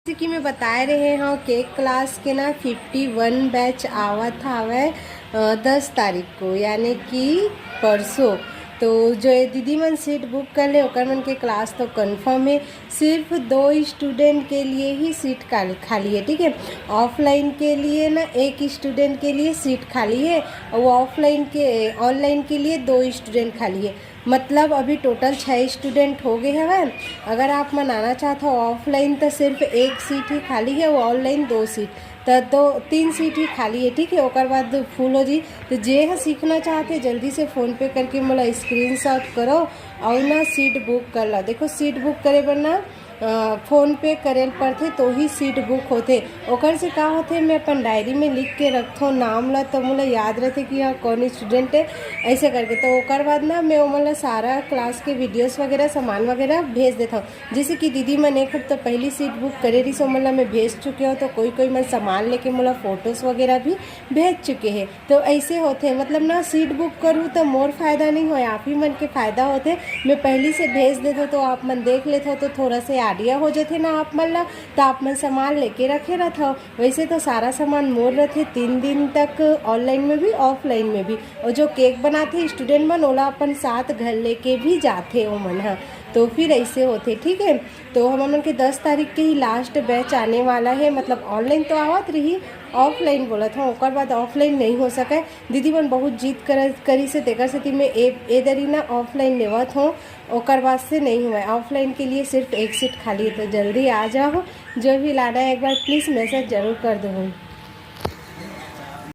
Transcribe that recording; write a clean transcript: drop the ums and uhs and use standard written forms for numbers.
जैसे कि मैं बता रहे हाँ केक क्लास के ना 51 बैच आवत हवे 10 तारीख को यानी कि परसों। तो जो ये दीदी मन सीट बुक कर ले ओकर मन के क्लास तो कंफर्म है। सिर्फ 2 स्टूडेंट के लिए ही सीट खाली है, ठीक है। ऑफलाइन के लिए ना 1 स्टूडेंट के लिए सीट खाली है और ऑफलाइन के ऑनलाइन के लिए 2 स्टूडेंट खाली है। मतलब अभी टोटल 6 स्टूडेंट हो गए हैं। अगर आप मनाना चाहते हो ऑफलाइन तो सिर्फ 1 सीट ही खाली है, वो ऑनलाइन 2 सीट तो 3 सीट ही खाली है, ठीक है। ओकर बाद फुल हो जी। तो जे है सीखना चाहते जल्दी से फ़ोन पे करके मोला स्क्रीनशॉट करो और ना सीट बुक कर लो। देखो सीट बुक करे बर ना फ़ोन पे करेल पड़थे तो ही सीट बुक होते। ओकर से का होते मैं अपन डायरी में लिख के रखथो नाम ला तो मोला याद रहते कि हाँ कौन स्टूडेंट है ऐसे करके। तो ओकर बाद ना मैं ओमला सारा क्लास के वीडियोस वगैरह सामान वगैरह भेज देता हूँ। जैसे कि दीदी मन एक हफ्ता पहली सीट बुक करे रही सो मोला मैं भेज चुके हो। तो कोई मैं सामान लेके मोला फ़ोटोज़ वगैरह भी भेज चुके हैं। तो ऐसे होते मतलब ना सीट बुक करूँ तो मोर फ़ायदा नहीं हो, आप ही मन के फ़ायदा होते। मैं पहले से भेज देते तो आप मन देख लेते हो तो थोड़ा से आइडिया हो जाते ना आप मन ला। तो आप मन सामान लेके रखे रहते हो। वैसे तो सारा सामान मोर रहते 3 दिन तक ऑनलाइन में भी ऑफलाइन में भी। और जो केक बनाते स्टूडेंट मन ओला अपन साथ घर लेके भी जाते ओ मन हाँ। तो फिर ऐसे होते, ठीक है। तो हम मन के 10 तारीख के ही लास्ट बैच आने वाला है। मतलब ऑनलाइन तो आवत रही, ऑफलाइन बोला था ओकर बाद ऑफलाइन नहीं हो सके। दीदी मन बहुत जीत करी से तेकर से मैं ए दरी ना ऑफलाइन लेवत हूँ। ओकर बाद से नहीं हुआ ऑफलाइन के लिए सिर्फ 1 सीट खाली है। तो जल्दी आ जाओ, जो भी लाना है एक बार प्लीज़ मैसेज ज़रूर कर दो।